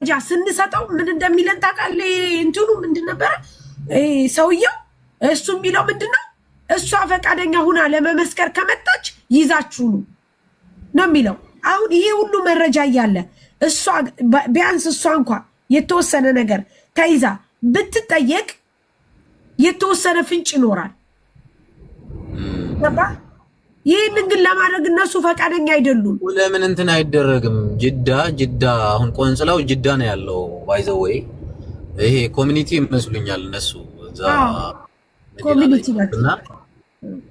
መረጃ ስንሰጠው ምን እንደሚለን ታውቃለህ? እንትኑ ምንድን ነበረ ሰውየው እሱ የሚለው ምንድነው? እሷ ፈቃደኛ ሁና ለመመስከር ከመጣች ይዛችሁ ነው የሚለው። አሁን ይሄ ሁሉ መረጃ እያለ እሷ ቢያንስ እሷ እንኳን የተወሰነ ነገር ተይዛ ብትጠየቅ የተወሰነ ፍንጭ ይኖራል። ይህንን ግን ለማድረግ እነሱ ፈቃደኛ አይደሉም። ለምን እንትን አይደረግም? ጅዳ አሁን ቆንጽላው ጅዳ ነው ያለው። ባይዘወይ ይሄ ኮሚኒቲ ይመስሉኛል እነሱ እዛ ኮሚኒቲ እና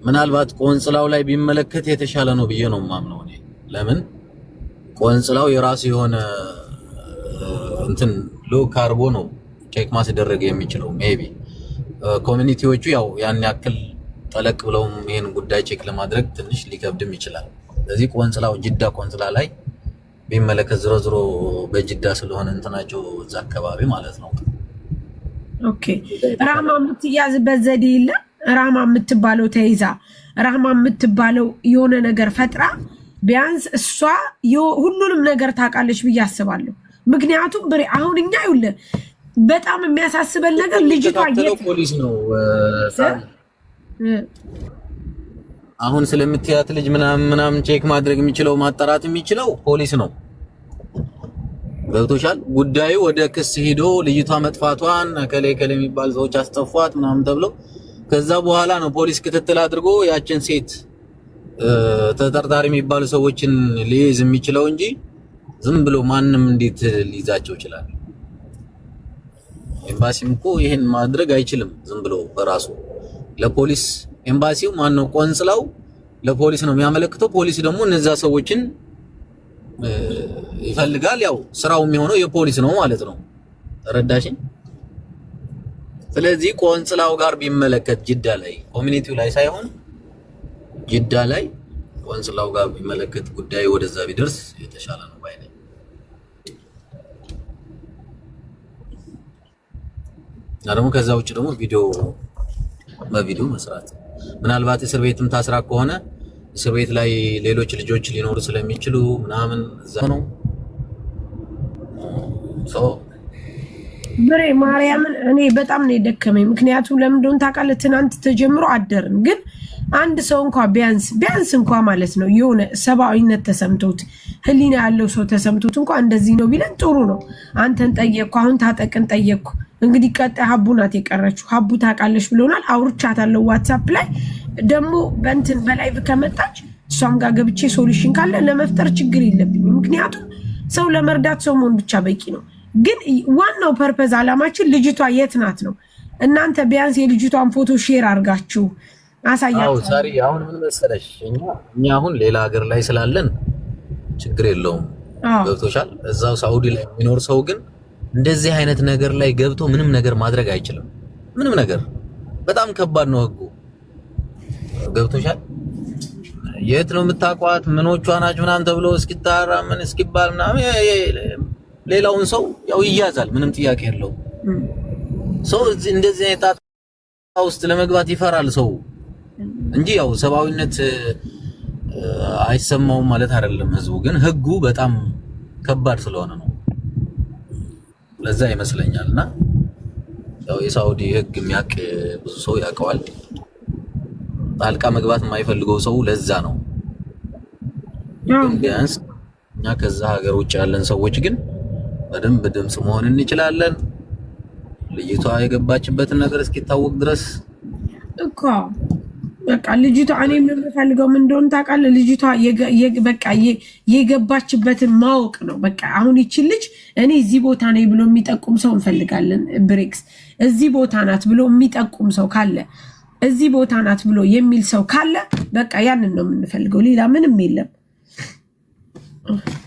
ምናልባት ቆንጽላው ላይ ቢመለከት የተሻለ ነው ብዬ ነው የማምነው እኔ። ለምን ቆንጽላው የራሱ የሆነ እንትን ሎክ አርጎ ነው ቼክ ማስደረግ የሚችለው። ሜቢ ኮሚኒቲዎቹ ያው ያን ያክል ጠለቅ ብለው ይሄን ጉዳይ ቼክ ለማድረግ ትንሽ ሊከብድም ይችላል። ስለዚህ ቆንጽላው ጅዳ ቆንጽላ ላይ ቢመለከት ዝሮ በጅዳ ስለሆነ እንትናቸው እዛ አካባቢ ማለት ነው። ኦኬ ራማ የምትያዝበት ዘዴ የለ። ራማ የምትባለው ተይዛ ራማ የምትባለው የሆነ ነገር ፈጥራ ቢያንስ እሷ ሁሉንም ነገር ታውቃለች ብዬ አስባለሁ። ምክንያቱም ብሬ አሁን እኛ ይውል በጣም የሚያሳስበን ነገር ልጅቷ ፖሊስ ነው አሁን ስለምትያት ልጅ ምናምን ቼክ ማድረግ የሚችለው ማጣራት የሚችለው ፖሊስ ነው። ገብቶሻል? ጉዳዩ ወደ ክስ ሄዶ ልጅቷ መጥፋቷን ከሌ የሚባል ሰዎች አስጠፏት ምናምን ተብሎ ከዛ በኋላ ነው ፖሊስ ክትትል አድርጎ ያችን ሴት ተጠርጣሪ የሚባሉ ሰዎችን ሊይዝ የሚችለው እንጂ ዝም ብሎ ማንም እንዴት ሊይዛቸው ይችላል? ኤምባሲም እኮ ይሄን ማድረግ አይችልም ዝም ብሎ በራሱ። ለፖሊስ ኤምባሲው ማነው ቆንጽላው ለፖሊስ ነው የሚያመለክተው። ፖሊስ ደግሞ እነዛ ሰዎችን ይፈልጋል። ያው ስራው የሚሆነው የፖሊስ ነው ማለት ነው። ተረዳሽኝ? ስለዚህ ቆንጽላው ጋር ቢመለከት ጅዳ ላይ ኮሚኒቲው ላይ ሳይሆን ጅዳ ላይ ቆንጽላው ጋር ቢመለከት ጉዳዩ ወደዛ ቢደርስ የተሻለ ነው ባይ ነኝ። ደግሞ ከዛ ውጭ ደግሞ በቪዲዮ መስራት ምናልባት እስር ቤትም ታስራ ከሆነ እስር ቤት ላይ ሌሎች ልጆች ሊኖሩ ስለሚችሉ ምናምን እዛ ነው ብሬ ማርያምን እኔ በጣም ነው የደከመኝ። ምክንያቱም ለምን እንደሆነ ታውቃለህ? ትናንት ተጀምሮ አደርን፣ ግን አንድ ሰው እንኳን ቢያንስ እንኳን ማለት ነው የሆነ ሰብአዊነት ተሰምቶት ህሊና ያለው ሰው ተሰምቶት እንኳን እንደዚህ ነው ቢለን ጥሩ ነው። አንተን ጠየቅኩ፣ አሁን ታጠቅን ጠየቅኩ። እንግዲህ ቀጣይ ሀቡ ናት የቀረችው። ሀቡ ታውቃለች ብሎናል። አውርቻታለሁ ዋትሳፕ ላይ ደግሞ በእንትን በላይቭ ከመጣች እሷም ጋር ገብቼ ሶሉሽን ካለ ለመፍጠር ችግር የለብኝም። ምክንያቱም ሰው ለመርዳት ሰው መሆን ብቻ በቂ ነው። ግን ዋናው ፐርፐዝ አላማችን ልጅቷ የት ናት ነው። እናንተ ቢያንስ የልጅቷን ፎቶ ሼር አድርጋችሁ አሳያችሁ። ሳሪ አሁን ምን መሰለሽ እኛ አሁን ሌላ ሀገር ላይ ስላለን ችግር የለውም። ገብቶሻል? እዛው ሳውዲ ላይ የሚኖር ሰው ግን እንደዚህ አይነት ነገር ላይ ገብቶ ምንም ነገር ማድረግ አይችልም። ምንም ነገር በጣም ከባድ ነው ህጉ። ገብቶሻል? የት ነው የምታቋት ምኖቿ ናቸው ምናምን ተብሎ እስኪታራ ምን እስኪባል ምናምን ሌላውን ሰው ያው ይያዛል። ምንም ጥያቄ የለውም። ሰው እንደዚህ አይነት ጣጣ ውስጥ ለመግባት ይፈራል ሰው እንጂ ያው ሰብአዊነት አይሰማውም ማለት አይደለም ህዝቡ። ግን ህጉ በጣም ከባድ ስለሆነ ነው። ለዛ ይመስለኛልና ያው የሳውዲ ህግ የሚያውቅ ብዙ ሰው ያውቀዋል። ጣልቃ መግባት የማይፈልገው ሰው ለዛ ነው። ቢያንስ እኛ ከዛ ሀገር ውጭ ያለን ሰዎች ግን በደንብ ድምጽ መሆን እንችላለን። ልጅቷ የገባችበትን ነገር እስኪታወቅ ድረስ እኮ በቃ ልጅቷ እኔ የምፈልገው ምን እንደሆነ ታውቃለህ? ልጅቷ በቃ የገባችበትን ማወቅ ነው። በቃ አሁን ይቺ ልጅ እኔ እዚህ ቦታ ነኝ ብሎ የሚጠቁም ሰው እንፈልጋለን። ብሬክስ እዚህ ቦታ ናት ብሎ የሚጠቁም ሰው ካለ፣ እዚህ ቦታ ናት ብሎ የሚል ሰው ካለ በቃ ያንን ነው የምንፈልገው። ሌላ ምንም የለም።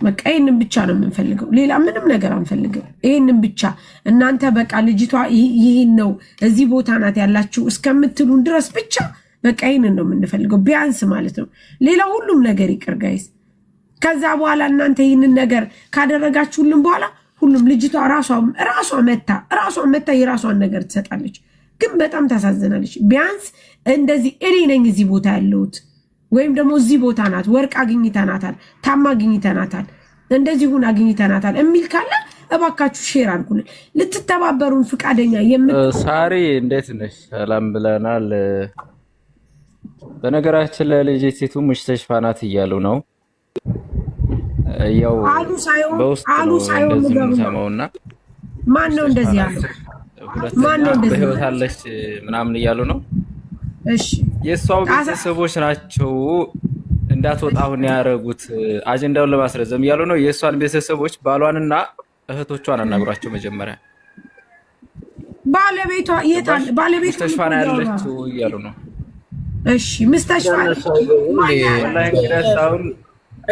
በቃ ይሄንን ብቻ ነው የምንፈልገው። ሌላ ምንም ነገር አንፈልግም። ይሄንን ብቻ እናንተ በቃ ልጅቷ ይሄን ነው እዚህ ቦታ ናት ያላችሁ እስከምትሉን ድረስ ብቻ በቃ ይሄንን ነው የምንፈልገው። ቢያንስ ማለት ነው። ሌላ ሁሉም ነገር ይቅር ጋይስ። ከዛ በኋላ እናንተ ይሄንን ነገር ካደረጋችሁልን በኋላ ሁሉም ልጅቷ ራሷ መታ የራሷን ነገር ትሰጣለች። ግን በጣም ታሳዝናለች። ቢያንስ እንደዚህ እኔ ነኝ እዚህ ቦታ ያለሁት ወይም ደግሞ እዚህ ቦታ ናት፣ ወርቅ አግኝተናታል፣ ታማ አግኝተናታል፣ እንደዚህ ሁን አግኝተናታል የሚል ካለ እባካችሁ ሼር አድርጉልን ልትተባበሩን ፍቃደኛ ሳሪ እንዴት ነሽ? ሰላም ብለናል። በነገራችን ላይ ልጅቲቱ ሙሽተሽፋ ናት እያሉ ነው። ያው በውስጥ ነው እንደዚህ የምንሰማውና ማን ነው እንደዚህ ያለው? ማን ነው እንደዚህ በህይወት አለች ምናምን እያሉ ነው። እሺ የሷው ቤተሰቦች ናቸው እንዳትወጣ አሁን ያረጉት አጀንዳውን ለማስረዘም እያሉ ነው። የሷን ቤተሰቦች ባሏንና እህቶቿን አናግሯቸው መጀመሪያ። ባለቤቷ የታል? ባለቤቷ ሙሽተሽፋ ነው ያለችው እያሉ ነው። እሺ ሙሽተሽፋ ወላሂ ግዳሳውን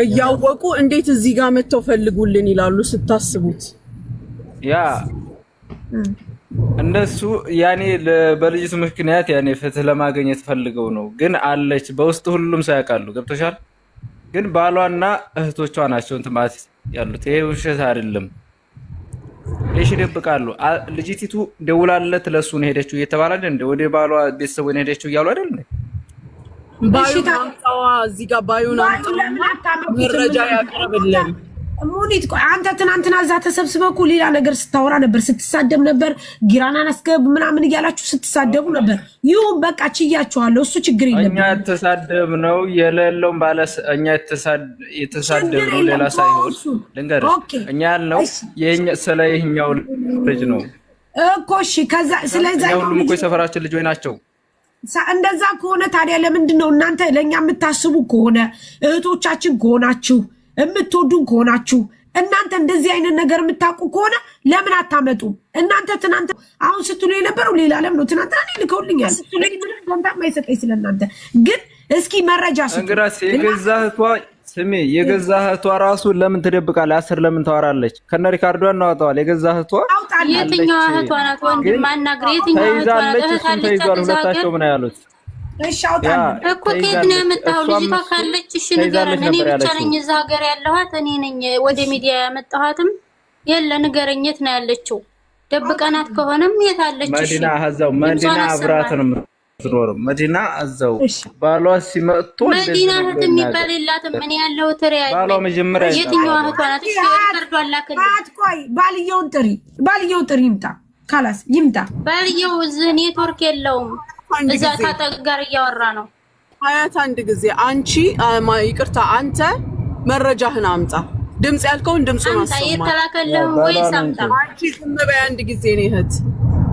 እያወቁ እንዴት እዚህ ጋር መተው ፈልጉልን ይላሉ ስታስቡት። ያ እንደሱ ያኔ በልጅቱ ምክንያት ያኔ ፍትህ ለማግኘት ፈልገው ነው። ግን አለች በውስጥ ሁሉም ሰው ያውቃሉ። ገብቶሻል? ግን ባሏና እህቶቿ ናቸው እንትማት ያሉት። ይሄ ውሸት አይደለም። ለሽ ይደብቃሉ። ልጅቲቱ ደውላለት ለሱ ነው ሄደችው እየተባለ እንደ ወደ ባሏ ቤተሰብ ነው ሄደችው እያሉ አይደል? ባዩን አምጣዋ እዚህ ጋር ባዩን አምጣ መረጃ ያቀርብልን። ሙኒት አንተ ትናንትና እዛ ተሰብስበኩ ሌላ ነገር ስታወራ ነበር፣ ስትሳደብ ነበር። ጊራናን አስገብ ምናምን እያላችሁ ስትሳደቡ ነበር። ይሁን በቃ ችያችኋለሁ። እሱ ችግር የለም። እኛ ተሳደብ ነው የሌለውም ባለስ እኛ የተሳደብ ነው ሌላ ሳይሆን ልንገርህ፣ እኛ ያልነው የኛ ስለ ይሄኛው ልጅ ነው እኮ። እሺ ከዛ ስለዛ ሁሉም እኮ የሰፈራችን ልጅ ወይ ናቸው። እንደዛ ከሆነ ታዲያ ለምንድን ነው እናንተ ለኛ የምታስቡ ከሆነ እህቶቻችን ከሆናችሁ የምትወዱን ከሆናችሁ እናንተ እንደዚህ አይነት ነገር የምታውቁ ከሆነ ለምን አታመጡም? እናንተ ትናንት አሁን ስትሉ የነበረው ሌላ ዓለም ነው። ትናንት እኔ ልከውልኛል ስትሉ ምንም ደንታ የማይሰጠኝ ስለናንተ ግን እስኪ መረጃ ስጡ። እንግዲህ የገዛ እህቷ ራሱ ለምን ትደብቃለች? አስር ለምን ታወራለች? ከነ ሪካርዶ እናወጣዋል። የገዛ እህቷ የትኛው እህቷ ናት? ወንድም ማናግር የትኛው እህቷ ናት? እሱን ተይዟል። ሁለታቸው ምን ያሉት እሺ አውጣልኝ እኮ ከየት ነው የመጣው? ልጅቷ ካለች እሺ ንገረን። እኔ ብቻ ነኝ እዛ ሀገር ያለኋት፣ እኔ ነኝ ወደ ሚዲያ ያመጣኋትም። የለ ንገረኝ፣ የት ነው ያለችው? ደብቀናት ከሆነም የት አለች? እሺ መዲና አዛው መዲና አብራት ነው የምትኖረው። መዲና አዛው ባሏ ሲመጡ መዲና እህት የሚባል የላትም። ምን ያለው ትሪያ ባሏ መጀመሪያ የትኛው እህቷ ናት? እሺ ሪከርዶ አላከልኝ። ቆይ ባልየውን ጥሪ ይምጣ። ካላስ ይምጣ። ባልየው እዚህ ኔትወርክ የለውም። እዛ ታጠጋር እያወራ ነው። ሀያት አንድ ጊዜ አንቺ ይቅርታ፣ አንተ መረጃህን አምጣ። ድምጽ ያልከውን ድምጹን አምጣ። የተላከልህ ወይስ አምጣ? አንቺ ዝም በይ አንድ ጊዜ ነው እህት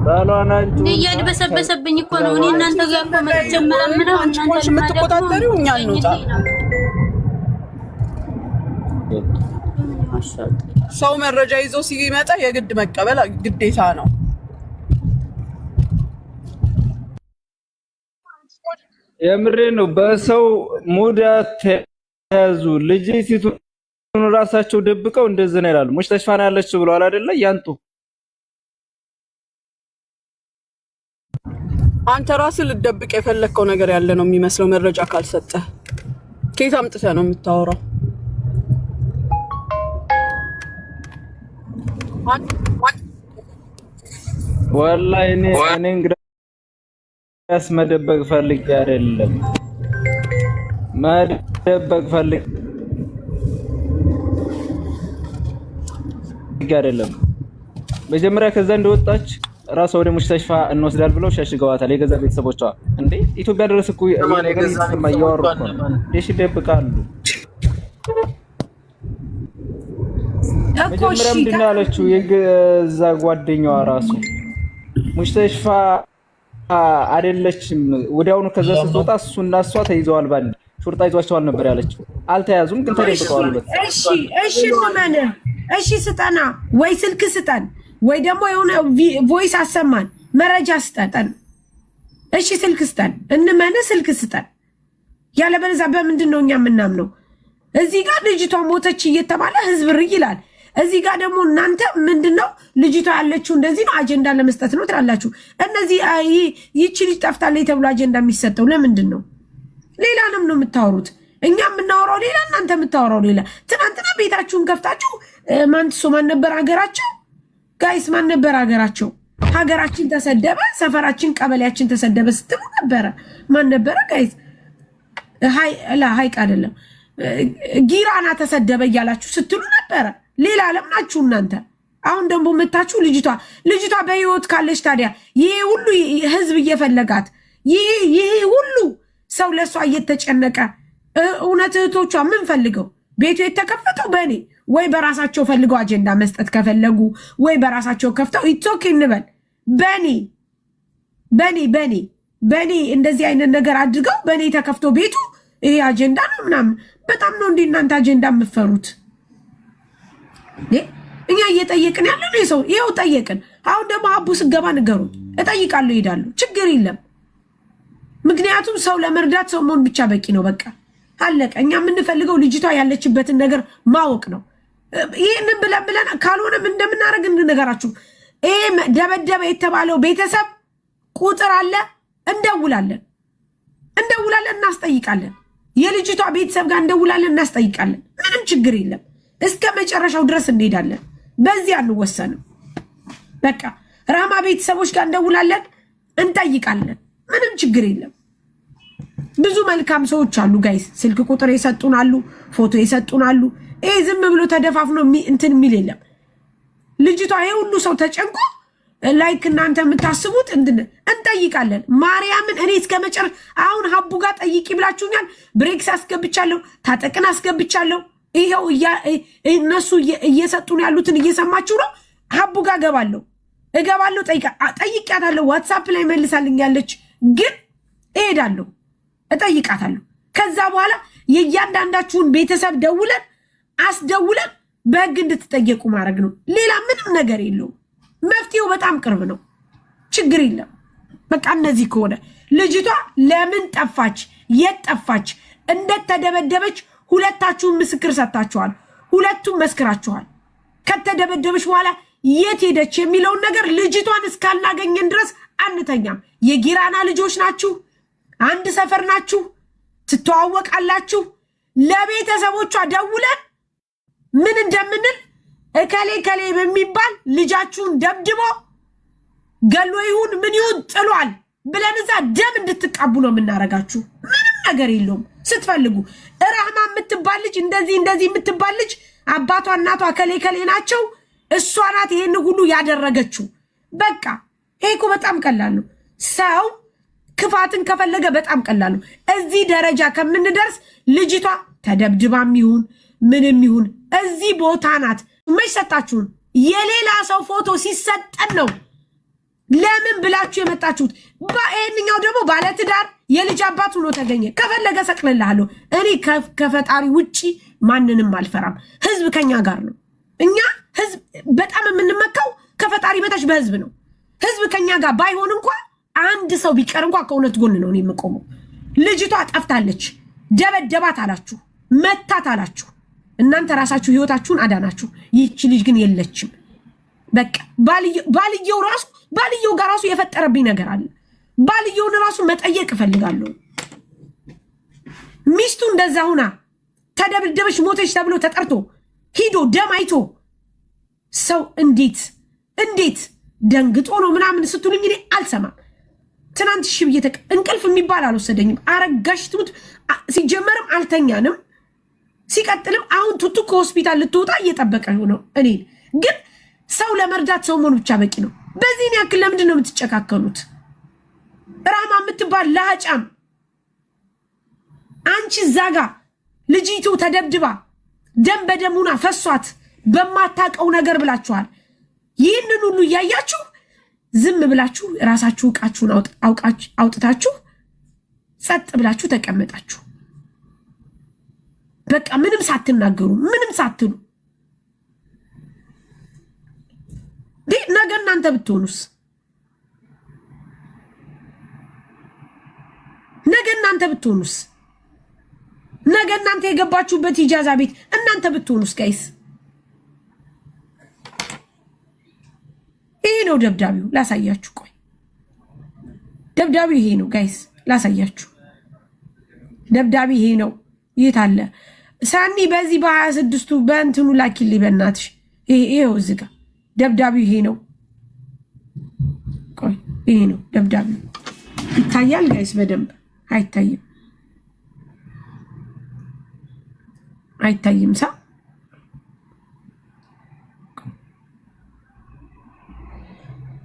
ባሏናንቺ እያድበሰበሰብኝ እኮ ነው። እኔ እናንተ ጋር እኮ መጀመሪያ እናንተ የምትቆጣጠሪው እኛን ነው። ሰው መረጃ ይዞ ሲመጣ የግድ መቀበል ግዴታ ነው። የምሬ ነው። በሰው ሙድ ተያዙ። ልጅቲቱን ራሳቸው ደብቀው እንደዚህ ነው ይላሉ። ሙሽተሽፋ ነው ያለችው ብለዋል አይደለ? ያንጡ አንተ ራስህ ልደብቅ የፈለከው ነገር ያለ ነው የሚመስለው። መረጃ ካልሰጠህ ከየት አምጥተህ ነው የምታወራው? ወላሂ እኔ እንግዲህ መደበቅ ፈልጌ አይደለም፣ መደበቅ ፈልጌ አይደለም። መጀመሪያ ከዛ እንደወጣች ራሷ ወደ ሙሽተሽፋ እንወስዳል ብለው ሸሽገዋታል። የገዛ ቤተሰቦቿ እንዴ ኢትዮጵያ ድረስ እኮ ነገር እየተሰማ እያወሩ ነው። እሺ ይደብቃሉ። መጀመሪያ ምንድን ነው ያለችው? የገዛ ጓደኛዋ ራሱ ሙሽተሽፋ አይደለችም። ወዲያውኑ ከዛ ስትወጣ እሱና እሷ ተይዘዋል። ባንድ ሹርጣ ይዟቸዋል ነበር ያለችው። አልተያዙም ግን ተደብቀዋል። እሺ እንመን። እሺ ስጠና፣ ወይ ስልክ ስጠን፣ ወይ ደግሞ የሆነ ቮይስ አሰማን፣ መረጃ ስጠን። እሺ ስልክ ስጠን፣ እንመን፣ ስልክ ስጠን። ያለበለዚያ በምንድን ነው እኛ የምናምነው? እዚህ ጋር ልጅቷ ሞተች እየተባለ ህዝብ ር ይላል። እዚህ ጋር ደግሞ እናንተ ምንድነው ልጅቷ ያለችው እንደዚህ ነው አጀንዳ ለመስጠት ነው ትላላችሁ። እነዚህ ይቺ ልጅ ጠፍታለች ተብሎ አጀንዳ የሚሰጠው ለምንድን ነው? ሌላ ነው የምታወሩት። እኛ የምናወራው ሌላ፣ እናንተ የምታወራው ሌላ። ትናንትና ቤታችሁን ከፍታችሁ ማን ነበር ሀገራቸው? ጋይስ ማን ነበር ሀገራቸው? ሀገራችን ተሰደበ፣ ሰፈራችን፣ ቀበሌያችን ተሰደበ ስትሉ ነበረ። ማን ነበረ ጋይስ? ሀይቅ አይደለም ጊራና ተሰደበ እያላችሁ ስትሉ ነበረ። ሌላ ዓለም ናችሁ እናንተ። አሁን ደግሞ መታችሁ ልጅቷ በህይወት ካለች ታዲያ ይሄ ሁሉ ህዝብ እየፈለጋት ይሄ ሁሉ ሰው ለሷ እየተጨነቀ እውነት እህቶቿ ምን ፈልገው ቤቱ የተከፈተው በእኔ ወይ በራሳቸው ፈልገው አጀንዳ መስጠት ከፈለጉ ወይ በራሳቸው ከፍተው ኢትዮክ እንበል በእኔ እንደዚህ አይነት ነገር አድርገው በእኔ ተከፍቶ ቤቱ ይሄ አጀንዳ ነው ምናምን። በጣም ነው እንዴ እናንተ አጀንዳ የምትፈሩት? እኛ እየጠየቅን ያለ ነው ሰው ይኸው ጠየቅን። አሁን ደግሞ አቡ ስገባ ንገሩን፣ እጠይቃለሁ፣ እሄዳለሁ፣ ችግር የለም። ምክንያቱም ሰው ለመርዳት ሰው መሆን ብቻ በቂ ነው። በቃ አለቀ። እኛ የምንፈልገው ልጅቷ ያለችበትን ነገር ማወቅ ነው። ይህንን ብለን ካልሆነም እንደምናደርግ እንነገራችሁ። ይሄ ደበደበ የተባለው ቤተሰብ ቁጥር አለ፣ እንደውላለን፣ እናስጠይቃለን። የልጅቷ ቤተሰብ ጋር እንደውላለን፣ እናስጠይቃለን። ምንም ችግር የለም። እስከ መጨረሻው ድረስ እንሄዳለን። በዚህ አንወሰንም። በቃ ራማ ቤተሰቦች ጋር እንደውላለን፣ እንጠይቃለን። ምንም ችግር የለም። ብዙ መልካም ሰዎች አሉ ጋይስ። ስልክ ቁጥር የሰጡናሉ፣ ፎቶ የሰጡናሉ። ይሄ ዝም ብሎ ተደፋፍኖ እንትን የሚል የለም። ልጅቷ ይሄ ሁሉ ሰው ተጨንቆ ላይክ እናንተ የምታስቡት እንጠይቃለን። ማርያምን እኔ እስከ መጨረሻ አሁን ሀቡ ጋር ጠይቂ ብላችሁኛል። ብሬክስ አስገብቻለሁ፣ ታጠቅን አስገብቻለሁ። ይሄው እነሱ እየሰጡን ያሉትን እየሰማችሁ ነው። ሀቡ ጋር እገባለሁ፣ ጠይቂያታለሁ። ዋትሳፕ ላይ መልሳልኛለች፣ ግን እሄዳለሁ፣ እጠይቃታለሁ። ከዛ በኋላ የእያንዳንዳችሁን ቤተሰብ አስደውለን በህግ እንድትጠየቁ ማድረግ ነው። ሌላ ምንም ነገር የለውም። መፍትሄው በጣም ቅርብ ነው። ችግር የለም። በቃ እነዚህ ከሆነ ልጅቷ ለምን ጠፋች፣ የት ጠፋች፣ እንደተደበደበች ሁለታችሁም ምስክር ሰጥታችኋል። ሁለቱም መስክራችኋል። ከተደበደበች በኋላ የት ሄደች የሚለውን ነገር ልጅቷን እስካልናገኘን ድረስ አንተኛም። የጊራና ልጆች ናችሁ፣ አንድ ሰፈር ናችሁ፣ ትተዋወቃላችሁ። ለቤተሰቦቿ ደውለን ምን እንደምንል እከሌ በሚባል ልጃችሁን ደብድቦ ገሎ ይሁን ምን ይሁን ጥሏል ብለን እዛ ደም እንድትቃቡ ነው የምናረጋችሁ። ምንም ነገር የለውም። ስትፈልጉ ራህማ የምትባል ልጅ እንደዚህ የምትባል ልጅ አባቷ እናቷ ከሌ ናቸው። እሷ ናት ይሄን ሁሉ ያደረገችው። በቃ ይሄ እኮ በጣም ቀላል ነው። ሰው ክፋትን ከፈለገ በጣም ቀላል ነው። እዚህ ደረጃ ከምንደርስ ልጅቷ ተደብድባም ይሁን ምንም ይሁን እዚህ ቦታ ናት። መች ሰጣችሁን? የሌላ ሰው ፎቶ ሲሰጠን ነው ለምን ብላችሁ የመጣችሁት። ይሄንኛው ደግሞ ባለትዳር የልጅ አባት ሆኖ ተገኘ። ከፈለገ ሰቅልልሃለሁ። እኔ ከፈጣሪ ውጪ ማንንም አልፈራም። ህዝብ ከኛ ጋር ነው። እኛ ህዝብ በጣም የምንመካው ከፈጣሪ በታች በህዝብ ነው። ህዝብ ከኛ ጋር ባይሆን እንኳ አንድ ሰው ቢቀር እንኳ ከእውነት ጎን ነው የምቆመው። ልጅቷ ጠፍታለች፣ ደበደባት አላችሁ፣ መታት አላችሁ። እናንተ ራሳችሁ ህይወታችሁን አዳናችሁ። ይህች ልጅ ግን የለችም። በቃ ባልየው ጋር ራሱ የፈጠረብኝ ነገር አለ። ባልየውን ራሱ መጠየቅ እፈልጋለሁ። ሚስቱ እንደዛ ሁና ተደብደበች፣ ሞተች ተብሎ ተጠርቶ ሂዶ ደም አይቶ ሰው እንዴት ደንግጦ ነው ምናምን ስትሉኝ እኔ አልሰማም። ትናንት ብዬ እንቅልፍ የሚባል አልወሰደኝም። አረጋሽ ትሙት። ሲጀመርም አልተኛንም። ሲቀጥልም አሁን ቱቱ ከሆስፒታል ልትወጣ እየጠበቀ ነው። እኔ ግን ሰው ለመርዳት ሰው መሆኑ ብቻ በቂ ነው። በዚህን ያክል ለምንድን ነው የምትጨካከሉት? ራማ የምትባል ለሀጫም አንቺ ዛጋ ልጅቱ ተደብድባ ደም በደሙና ፈሷት በማታቀው ነገር ብላችኋል። ይህንን ሁሉ እያያችሁ ዝም ብላችሁ ራሳችሁ ዕቃችሁን አውጥታችሁ ጸጥ ብላችሁ ተቀመጣችሁ። በቃ ምንም ሳትናገሩ ምንም ሳትሉ ነገ እናንተ ብትሆኑስ? ነገ እናንተ የገባችሁበት ኢጃዛ ቤት እናንተ ብትሆኑስ? ጋይስ ይሄ ነው ደብዳቤው። ላሳያችሁ። ቆይ ደብዳቤው ይሄ ነው ጋይስ፣ ላሳያችሁ። ደብዳቤ ይሄ ነው። የት አለ ሳኒ? በዚህ በ26ቱ በእንትኑ ላኪልኝ በእናትሽ። ይሄው እዚህ ጋር ደብዳቤው ይሄ ነው። ቆይ ይሄ ነው ደብዳቤው። ይታያል ጋይስ? በደንብ አይታይም ሳ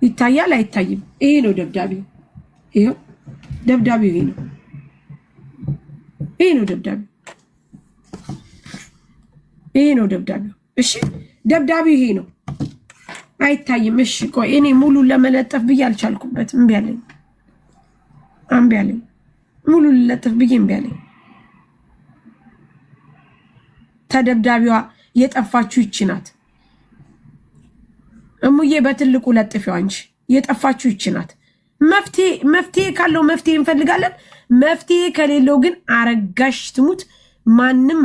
ይታያል አይታይም? ይሄ ነው ደብዳቤው። ይሄው ደብዳቤው ይሄ ነው። ይሄ ነው ደብዳቤው። ይሄ ነው ደብዳቤው። እሺ ደብዳቤው ይሄ ነው። አይታይም? እሺ ቆይ እኔ ሙሉ ለመለጠፍ ብዬ አልቻልኩበትም። እምቢ አለኝ። ሙሉ ለለጠፍ ብዬ እምቢ አለኝ። ተደብዳቤዋ የጠፋችሁ ይቺ ናት። እሙዬ በትልቁ ለጥፊው አንቺ የጠፋችሁ ይቺ ናት። መፍትሄ ካለው መፍትሄ እንፈልጋለን። መፍትሄ ከሌለው ግን አረጋሽ ትሙት ማንም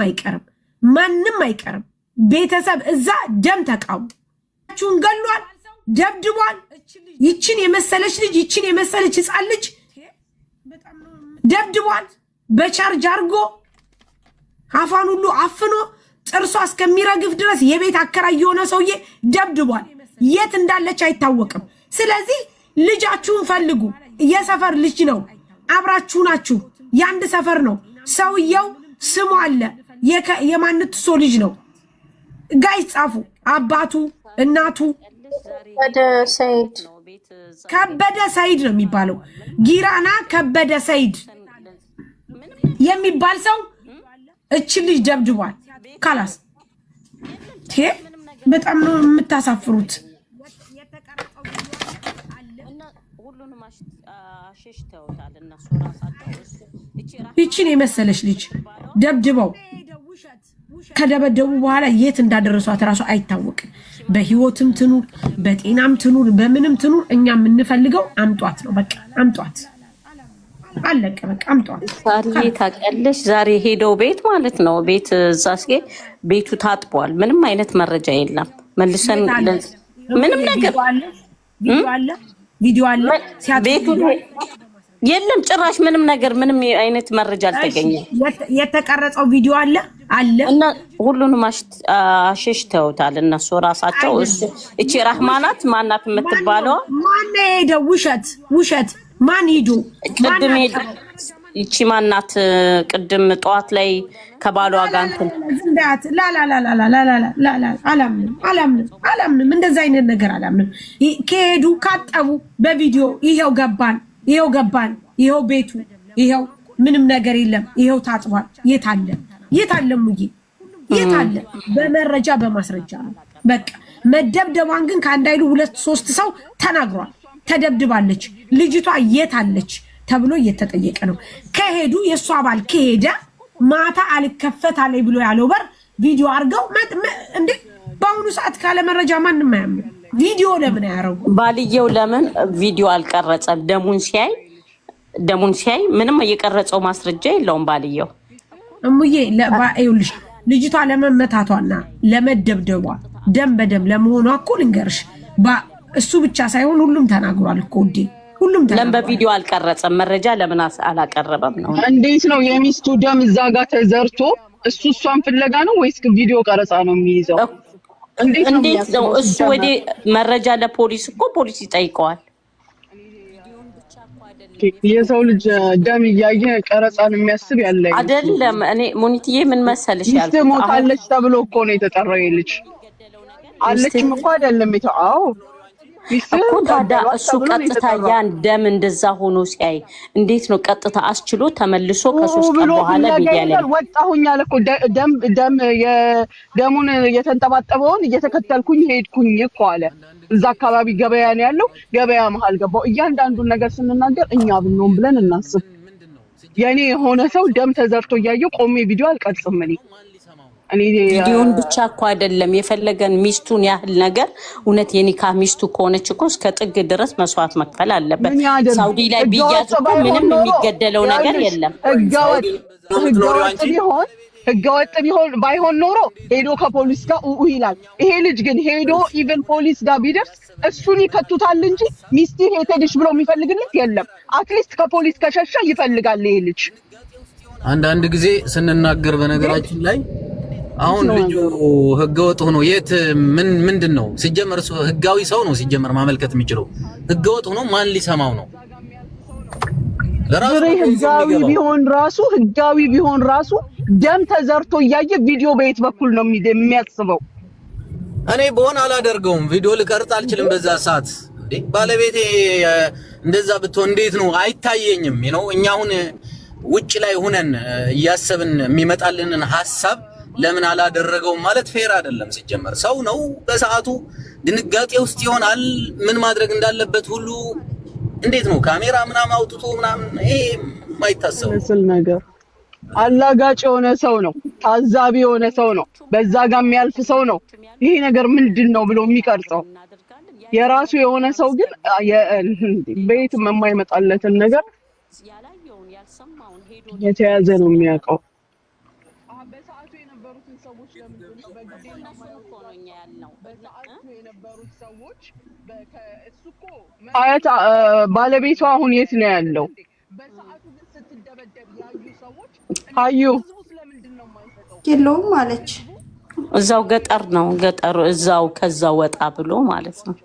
አይቀርም። ቤተሰብ እዛ ደም ተቃውሞቹን ገሏል፣ ደብድቧል። ይችን የመሰለች ልጅ ይችን የመሰለች ህፃን ልጅ ደብድቧል። በቻርጅ አርጎ አፋን ሁሉ አፍኖ ጥርሷ እስከሚረግፍ ድረስ የቤት አከራይ የሆነ ሰውዬ ደብድቧል። የት እንዳለች አይታወቅም። ስለዚህ ልጃችሁን ፈልጉ። የሰፈር ልጅ ነው፣ አብራችሁ ናችሁ፣ የአንድ ሰፈር ነው። ሰውየው ስሙ አለ፣ የማንትሶ ልጅ ነው። ጋይ ጻፉ። አባቱ እናቱ ከበደ ሰይድ ነው የሚባለው። ጊራና ከበደ ሰይድ የሚባል ሰው እቺ ልጅ ደብድቧል። ካላስ በጣም ነው የምታሳፍሩት። ይችን የመሰለች ልጅ ደብድበው ከደበደቡ በኋላ የት እንዳደረሷት እራሱ አይታወቅም። በህይወትም ትኑር በጤናም ትኑር በምንም ትኑር እኛ የምንፈልገው አምጧት ነው። በቃ አምጧት፣ አለቀ። በቃ አምጧት። ሳርዬ ታውቂያለሽ፣ ዛሬ ሄደው ቤት ማለት ነው ቤት እዛስጌ ቤቱ ታጥቧል። ምንም አይነት መረጃ የለም። መልሰን ምንም ነገር ቪዲዮ አለ ቤቱ የለም ጭራሽ ምንም ነገር ምንም አይነት መረጃ አልተገኘም። የተቀረጸው ቪዲዮ አለ እና ሁሉንም አሸሽተውታል እነሱ ራሳቸው። እቺ ራህማናት ማናት የምትባለው ማን ሄደው ውሸት ማን ሂዱ ቅድም ይቺ ማናት ቅድም ጠዋት ላይ ከባሏ ጋር እንትን አላምንም እንደዛ አይነት ነገር አላምንም። ከሄዱ ካጠቡ በቪዲዮ ይሄው ገባን ይሄው ቤቱ ይሄው ምንም ነገር የለም ይሄው ታጥቧል። የታለ ሙዬ የታለ? በመረጃ በማስረጃ ነው። በቃ መደብደቧን ግን ከአንድ አይሉ 2-3 ሰው ተናግሯል። ተደብድባለች ልጅቷ የታለች ተብሎ እየተጠየቀ ነው። ከሄዱ የሷ ባል ከሄደ ማታ አልከፈት አለኝ ብሎ ያለው በር ቪዲዮ አድርገው እንዴ! በአሁኑ ሰዓት ካለ መረጃ ማንም አያምንም። ቪዲዮ ለምን ያረጉ? ባልየው ለምን ቪዲዮ አልቀረጸም? ደሙን ሲያይ ምንም እየቀረጸው ማስረጃ የለውም ባልየው። እሙዬ ለባይውልሽ ልጅቷ ለመመታቷና ለመደብደቧ ደም በደም ለመሆኗ እኮ ልንገርሽ፣ እሱ ብቻ ሳይሆን ሁሉም ተናግሯል እኮ እንዴ! ሁሉም ለምን በቪዲዮ አልቀረጸም? መረጃ ለምን አላቀረበም ነው? እንዴት ነው የሚስቱ ደም እዛ ጋር ተዘርቶ እሷን ፍለጋ ነው ወይስ ቪዲዮ ቀረጻ ነው የሚይዘው? እንዴት ነው እሱ ወደ መረጃ ለፖሊስ እኮ ፖሊስ ይጠይቀዋል። የሰው ልጅ ደም እያየ ቀረጻን የሚያስብ ያለ አይደለም። እኔ ሙኒትዬ ምን መሰለሽ ያልኩት ሞታለች ተብሎ እኮ ነው የተጠራው። ልጅ አለችም እኮ አይደለም አዎ እኮ ታዲያ እሱ ቀጥታ ያን ደም እንደዛ ሆኖ ሲያይ እንዴት ነው ቀጥታ አስችሎ ተመልሶ ከ3 ቀን በኋላ ሚዲያ ላይ ወጣሁኝ አለ እኮ ደሙን የተንጠባጠበውን እየተከተልኩኝ ሄድኩኝ እኮ አለ። እዛ አካባቢ ገበያ ነው ያለው፣ ገበያ መሀል ገባው። እያንዳንዱን ነገር ስንናገር እኛ ብንሆን ብለን እናስብ። የኔ የሆነ ሰው ደም ተዘርቶ እያየው ቆሜ ቪዲዮ አልቀርጽም። እኔ ቪዲዮን ብቻ እኮ አይደለም የፈለገን ሚስቱን ያህል ነገር እውነት የኒካ ሚስቱ ከሆነች እኮ እስከ ጥግ ድረስ መስዋዕት መክፈል አለበት። ሳውዲ ላይ ቢያዝ እኮ ምንም የሚገደለው ነገር የለም። ህገወጥ ባይሆን ኖሮ ሄዶ ከፖሊስ ጋር ይላል። ይሄ ልጅ ግን ሄዶ ኢቨን ፖሊስ ጋር ቢደርስ እሱን ይከቱታል እንጂ ሚስት ሄተድሽ ብሎ የሚፈልግለት የለም። አትሊስት ከፖሊስ ከሸሸ ይፈልጋል ይሄ ልጅ። አንዳንድ ጊዜ ስንናገር በነገራችን ላይ አሁን ልጁ ህገወጥ ሆኖ የት ምንድን ነው ሲጀመር? እሱ ህጋዊ ሰው ነው ሲጀመር ማመልከት የሚችለው። ህገወጥ ሆኖ ማን ሊሰማው ነው? ለራሱ ህጋዊ ቢሆን ራሱ ደም ተዘርቶ እያየ ቪዲዮ በየት በኩል ነው የሚያስበው? እኔ በሆነ አላደርገውም። ቪዲዮ ልቀርጽ አልችልም በዛ ሰዓት እንዴ ባለቤቴ እንደዛ ብትሆን እንዴት ነው አይታየኝም ነው እኛ አሁን ውጭ ላይ ሆነን እያሰብን የሚመጣልንን ሐሳብ ለምን አላደረገውም ማለት ፌር አይደለም ሲጀመር ሰው ነው በሰዓቱ ድንጋጤ ውስጥ ይሆናል ምን ማድረግ እንዳለበት ሁሉ እንዴት ነው ካሜራ ምናምን አውጥቶ ምናምን ይሄ ማይታሰብ ነገር አላጋጭ የሆነ ሰው ነው ታዛቢ የሆነ ሰው ነው በዛ ጋር የሚያልፍ ሰው ነው ይሄ ነገር ምንድነው ብሎ የሚቀርጸው የራሱ የሆነ ሰው ግን በየት የማይመጣለትን ነገር የተያዘ ነው የሚያውቀው በሰዓቱ የነበሩትን ሰዎች ለምንድነው በግዴታ ማይሆነኛ ያለው በሰዓቱ የነበሩት ሰዎች እሱ እኮ አያት ባለቤቷ አሁን የት ነው ያለው በሰዓቱ ግን ስትደበደብ ያዩ ሰዎች አዩ ለምንድነው ማይሰጠው የለውም አለች እዛው ገጠር ነው ገጠር እዛው ከዛው ወጣ ብሎ ማለት ነው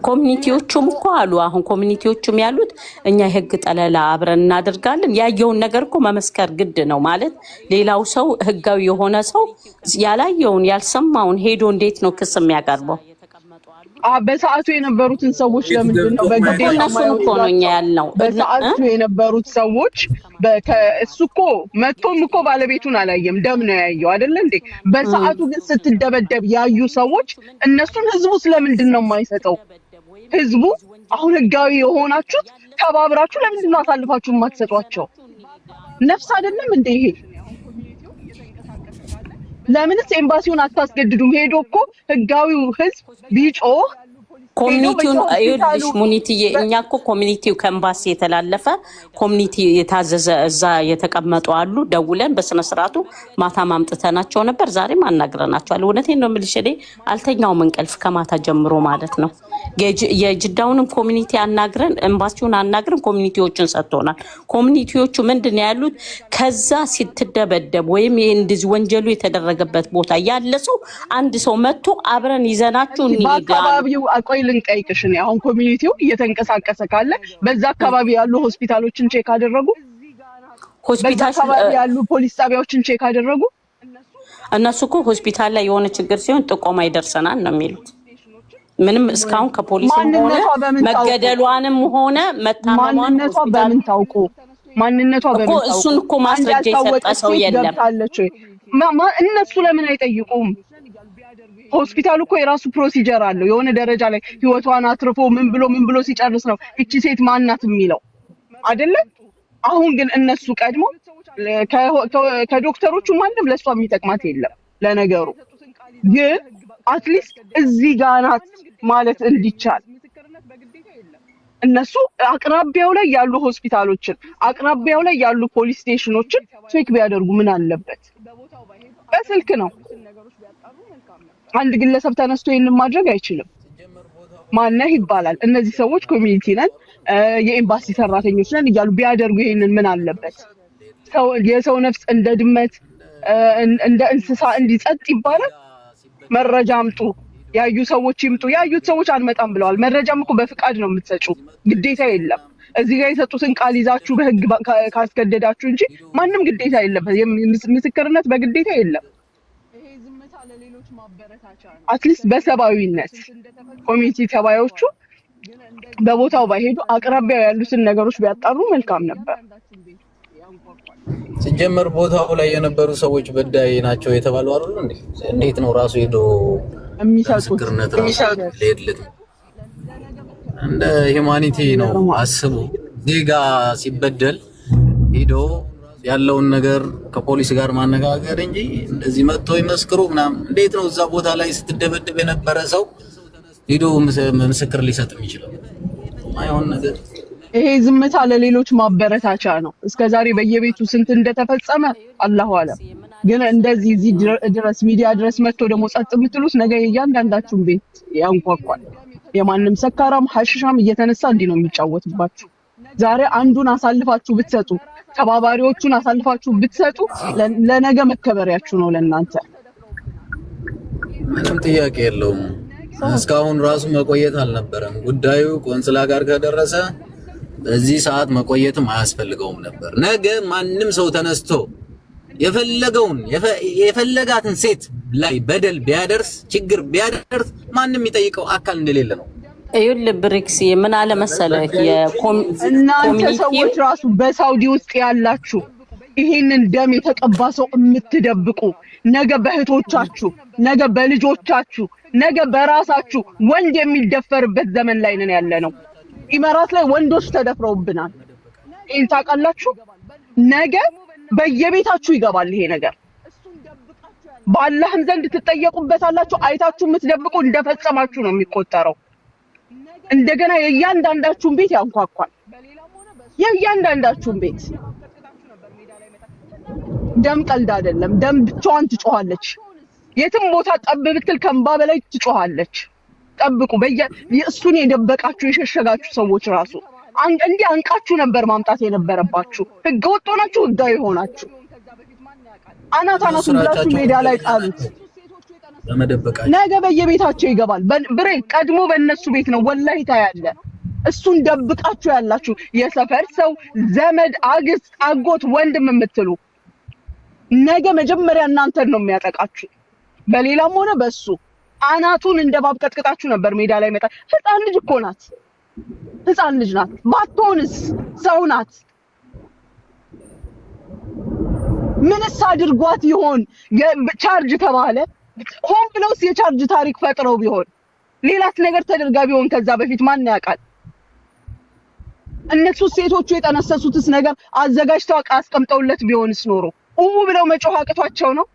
ኮሚኒቲዎቹም እኮ አሉ አሁን ኮሚኒቲዎቹም ያሉት እኛ የህግ ጠለላ አብረን እናደርጋለን ያየውን ነገር እኮ መመስከር ግድ ነው ማለት ሌላው ሰው ህጋዊ የሆነ ሰው ያላየውን ያልሰማውን ሄዶ እንዴት ነው ክስ የሚያቀርበው በሰዓቱ የነበሩትን ሰዎች ለምንድነው በግዴታ ማይሆነኛ ያለው በሰዓቱ የነበሩት ሰዎች እሱ እኮ መጥቶም እኮ ባለቤቱን አላየም ደም ነው ያየው አይደል እንዴ በሰዓቱ ግን ስትደበደብ ያዩ ሰዎች እነሱን ህዝቡ ስለምንድነው የማይሰጠው ህዝቡ አሁን ህጋዊ የሆናችሁት ተባብራችሁ ለምንድነው አሳልፋችሁ የማትሰጧቸው ነፍስ አይደለም እንዴ ይሄ ለምንስ ኤምባሲውን አታስገድዱም ሄዶ እኮ ህጋዊው ህዝብ ቢጮህ ኮሚኒቲውን አይልሽ ሙኒቲዬ እኛ እኮ ኮሚኒቲው ከኤምባሲ የተላለፈ ኮሚኒቲ የታዘዘ እዛ የተቀመጡ አሉ ደውለን በስነ ስርዓቱ ማታ ማምጥተናቸው ነበር ዛሬም አናግረናቸዋል እውነቴን ነው የምልሽ እኔ አልተኛውም እንቅልፍ ከማታ ጀምሮ ማለት ነው የጅዳውንም ኮሚኒቲ አናግረን ኤምባሲውን አናግረን ኮሚኒቲዎችን ሰጥቶናል ኮሚኒቲዎቹ ምንድነው ያሉት ከዛ ሲተደበደብ ወይም እንደዚህ ወንጀሉ የተደረገበት ቦታ ያለ ሰው አንድ ሰው መጥቶ አብረን ይዘናችሁ በአካባቢው አቆይ ልንጠይቅሽ ነው አሁን ኮሚኒቲው እየተንቀሳቀሰ ካለ በዛ አካባቢ ያሉ ሆስፒታሎችን ቼክ አደረጉ ሆስፒታል አካባቢ ያሉ ፖሊስ ጣቢያዎችን ቼክ አደረጉ እነሱ እኮ ሆስፒታል ላይ የሆነ ችግር ሲሆን ጥቆማ ይደርሰናል ነው የሚሉት ምንም እስካሁን ከፖሊስም ሆነ መገደሏንም ሆነ መታመሟን ማንነቷ በምን ታውቁ ማንነቷ በምን ታውቁ እሱን እኮ ማስረጃ የሰጠ ሰው የለም እነሱ ለምን አይጠይቁም ሆስፒታሉ እኮ የራሱ ፕሮሲጀር አለው የሆነ ደረጃ ላይ ህይወቷን አትርፎ ምን ብሎ ሲጨርስ ነው እቺ ሴት ማናት የሚለው አይደለ አሁን ግን እነሱ ቀድሞ ከዶክተሮቹ ማንንም ለሷ የሚጠቅማት የለም ለነገሩ ግን አትሊስት እዚህ ጋር ናት ማለት እንዲቻል እነሱ አቅራቢያው ላይ ያሉ ሆስፒታሎችን አቅራቢያው ላይ ያሉ ፖሊስ ስቴሽኖችን ቼክ ቢያደርጉ ምን አለበት በስልክ ነው አንድ ግለሰብ ተነስቶ ይሄንን ማድረግ አይችልም ማነህ ይባላል እነዚህ ሰዎች ኮሚኒቲ ነን የኤምባሲ ሰራተኞች ነን እያሉ ቢያደርጉ ይሄንን ምን አለበት ሰው የሰው ነፍስ እንደ ድመት እንደ እንስሳ እንዲጸጥ ይባላል መረጃ አምጡ ያዩ ሰዎች ይምጡ ያዩት ሰዎች አንመጣም ብለዋል መረጃም እኮ በፍቃድ ነው የምትሰጪው ግዴታ የለም እዚህ ጋር የሰጡትን ቃል ይዛችሁ በህግ ካስገደዳችሁ እንጂ ማንንም ግዴታ የለበት ምስክርነት በግዴታ የለም ይሄ ዝምታ ለሌሎች ማበረታቻ ነው አትሊስት በሰባዊነት ኮሚኒቲ ተባዮቹ በቦታው ባይሄዱ አቅራቢያው ያሉትን ነገሮች ቢያጣሩ መልካም ነበር ሲጀመር ቦታው ላይ የነበሩ ሰዎች በዳይ ናቸው የተባሉ አይደል እንዴ እንዴት ነው ራሱ ሄዶ ምስክርነት ሌድልት እንደ ሂዩማኒቲ ነው አስቡ ዜጋ ሲበደል ሄዶ ያለውን ነገር ከፖሊስ ጋር ማነጋገር እንጂ እንደዚህ መጥቶ ይመስክሩ ምናምን እንዴት ነው እዛ ቦታ ላይ ስትደበደብ የነበረ ሰው ሄዶ ምስክር ሊሰጥ የሚችለው አይሆን ነገር ይሄ ዝምታ ለሌሎች ማበረታቻ ነው እስከዛሬ በየቤቱ ስንት እንደተፈጸመ አላሁ አለም ግን እንደዚህ እዚህ ድረስ ሚዲያ ድረስ መጥቶ ደግሞ ጸጥ የምትሉት ነገ እያንዳንዳችሁን ቤት ያንኳኳል የማንም ሰካራም ሐሽሻም እየተነሳ እንዲህ ነው የሚጫወትባችሁ ዛሬ አንዱን አሳልፋችሁ ብትሰጡ ተባባሪዎቹን አሳልፋችሁ ብትሰጡ ለነገ መከበሪያችሁ ነው ለእናንተ ምንም ጥያቄ የለውም እስካሁን ራሱ መቆየት አልነበረም ጉዳዩ ቆንስላ ጋር ከደረሰ በዚህ ሰዓት መቆየትም አያስፈልገውም ነበር ነገ ማንም ሰው ተነስቶ የፈለጋትን ሴት ላይ በደል ቢያደርስ ችግር ቢያደርስ ማንም የሚጠይቀው አካል እንደሌለ ነው። ይኸውልህ ብሪክስ ምን አለ መሰለህ እናንተ ሰዎች ራሱ በሳውዲ ውስጥ ያላችሁ ይሄንን ደም የተቀባ ሰው የምትደብቁ ነገ በእህቶቻችሁ ነገ በልጆቻችሁ ነገ በራሳችሁ ወንድ የሚደፈርበት ዘመን ላይ ነን ያለነው። ኢማራት ላይ ወንዶች ተደፍረውብናል። ይሄን ታውቃላችሁ። ነገ በየቤታችሁ ይገባል ይሄ ነገር። በአላህም ዘንድ ትጠየቁበታላችሁ። አይታችሁ የምትደብቁ እንደፈጸማችሁ ነው የሚቆጠረው። እንደገና የእያንዳንዳችሁን ቤት ያንኳኳል። የእያንዳንዳችሁን ቤት ደም ቀልድ አይደለም። ደም ብቻዋን ትጮሃለች። የትም ቦታ ጠብ ብትል ከእንባ በላይ ትጮሃለች። ጠብቁ። እሱን የደበቃችሁ የሸሸጋችሁ ሰዎች ራሱ እንዲህ አንቃችሁ ነበር ማምጣት የነበረባችሁ። ህገ ወጥ ሆናችሁ ህጋዊ ሆናችሁ አናታናቱን ብላችሁ ሜዳ ላይ ጣሉት። ነገ በየቤታቸው ይገባል። ብሬ ቀድሞ በእነሱ ቤት ነው ወላሂ ታያለ። እሱን ደብቃችሁ ያላችሁ የሰፈር ሰው ዘመድ አግስት አጎት ወንድም የምትሉ ነገ መጀመሪያ እናንተን ነው የሚያጠቃችሁ። በሌላም ሆነ በሱ አናቱን እንደባብ ቀጥቅጣችሁ ነበር ሜዳ ላይ መጣ። ህፃን ልጅ እኮ ናት። ህፃን ልጅ ናት። ባትሆንስ ሰው ናት። ምንስ አድርጓት ይሆን? ቻርጅ ተባለ። ሆን ብለውስ የቻርጅ ታሪክ ፈጥረው ቢሆን ሌላስ ነገር ተደርጋ ቢሆን ከዛ በፊት ማን ያውቃል? እነሱ ሴቶቹ የጠነሰሱትስ ነገር አዘጋጅተው አስቀምጠውለት ቢሆንስ ኖሮ ብለው መጮህ አቅቷቸው ነው?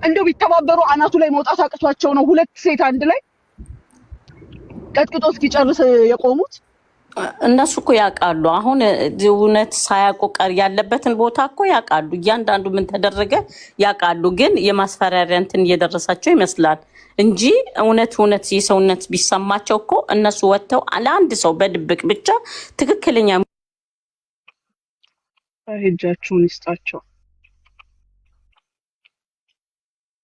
እንደው ቢተባበሩ አናቱ ላይ መውጣት አቅቷቸው ነው? ሁለት ሴት አንድ ላይ ቀጥቅጦ እስኪጨርስ የቆሙት እነሱ እኮ ያውቃሉ። አሁን እውነት ሳያውቁ ቀር ያለበትን ቦታ እኮ ያውቃሉ። እያንዳንዱ ምን ተደረገ ያውቃሉ። ግን የማስፈራሪያ እንትን እየደረሳቸው ይመስላል እንጂ እውነት የሰውነት ቢሰማቸው እኮ እነሱ ወጥተው ለአንድ ሰው በድብቅ ብቻ ትክክለኛ እጃቸውን ይስጣቸው።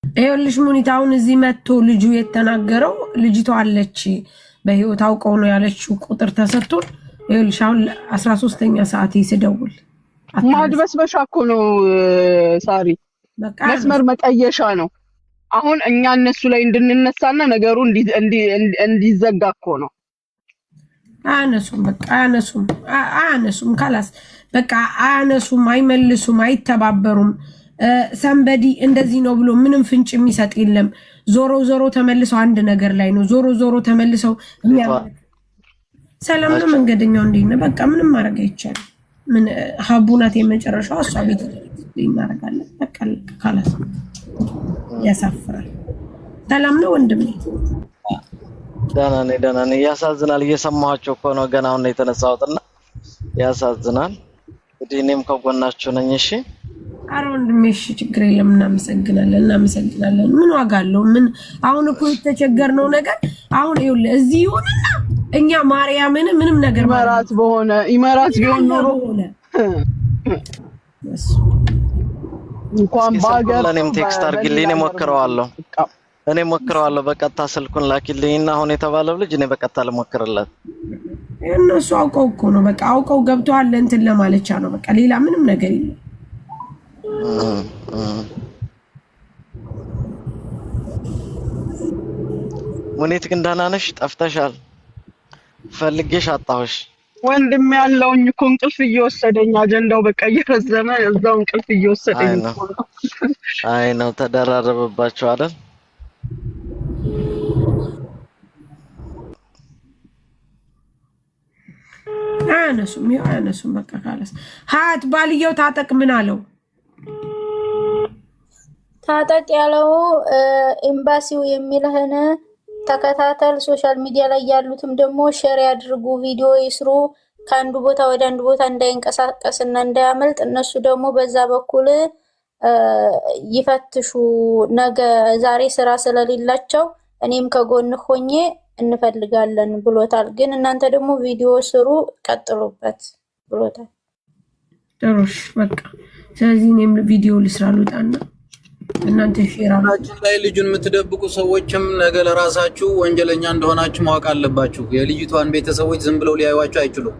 ይኸውልሽ ሙኒት አሁን እዚህ መጥቶ ልጁ የተናገረው ልጅቷ አለች በህይወት አውቀው ነው ያለችው ቁጥር ተሰጥቶን ይኸውልሽ አሁን 13ኛ ሰዓት ይስደውል ማድበስበሻ እኮ ነው ሳሪ፣ መስመር መቀየሻ ነው። አሁን እኛ እነሱ ላይ እንድንነሳና ነገሩ እንዲዘጋ እኮ ነው። አያነሱም ካላስ በቃ አያነሱም፣ አይመልሱም፣ አይተባበሩም። ሰንበዲ እንደዚህ ነው ብሎ ምንም ፍንጭ የሚሰጥ የለም። ዞሮ ተመልሰው አንድ ነገር ላይ ነው። ዞሮ ተመልሰው ሰላም ነው መንገደኛው እንዴት ነው? በቃ ምንም ማድረግ አይቻልም። ምን ሀቡናት የመጨረሻው እሷ ቤት እናደርጋለን። በቃ ካላስ ያሳፍራል። ሰላም ነው ወንድሜ? ደህና ነኝ። ያሳዝናል። እየሰማኋቸው እኮ ነው። ገና አሁን ነው የተነሳሁትና ያሳዝናል። እንግዲህ እኔም ከጎናችሁ ነኝ። እሺ ኧረ ወንድሜ እሺ፣ ችግር የለም። እናመሰግናለን። ምን ዋጋ አለው? ምን አሁን እኮ የተቸገርነው ነገር አሁን ይኸውልህ እዚህ ይሁንና እኛ ማርያምን ምንም ነገር ኢማራት ቢሆን ኖሮ እንኳን ባገር ለኔም ቴክስት አድርግልኝ። እኔ ሞክረዋለሁ። በቀጥታ ስልኩን ላኪልኝና አሁን የተባለው ልጅ እኔ በቀጥታ ልሞክርለት። እነሱ አውቀው እኮ ነው። በቃ አውቀው ገብተዋል እንትን ለማለቻ ነው። በቃ ሌላ ምንም ነገር የለም። ሙኒት ግን ደህና ነሽ? ጠፍተሻል። ፈልጌሽ አጣሁሽ። ወንድም ያለውኝ እኮ እንቅልፍ እየወሰደኝ አጀንዳው በቃ እየረዘመ እዛው እንቅልፍ እየወሰደኝ ነው። አይ ነው ተደራረበባችሁ አይደል? አያነሱም። በቃ ካለስ ሀያት ባልየው ታጠቅ ምን አለው? ታጠቅ ያለው ኤምባሲው የሚልህን ተከታተል። ሶሻል ሚዲያ ላይ ያሉትም ደግሞ ሼር ያድርጉ፣ ቪዲዮ ይስሩ። ከአንዱ ቦታ ወደ አንዱ ቦታ እንዳይንቀሳቀስና እንዳያመልጥ እነሱ ደግሞ በዛ በኩል ይፈትሹ። ነገ ዛሬ ስራ ስለሌላቸው እኔም ከጎን ሆኜ እንፈልጋለን ብሎታል። ግን እናንተ ደግሞ ቪዲዮ ስሩ፣ ቀጥሉበት ብሎታል። ጥሩሽ በቃ ስለዚህ እኔም ቪዲዮ ልስራ ልውጣና እናንተ ሼር አድርጉ። ላይ ልጁን የምትደብቁ ሰዎችም ነገ ለራሳችሁ ወንጀለኛ እንደሆናችሁ ማወቅ አለባችሁ። የልጅቷን ቤተሰቦች ዝም ብለው ሊያዩዋችሁ አይችሉም።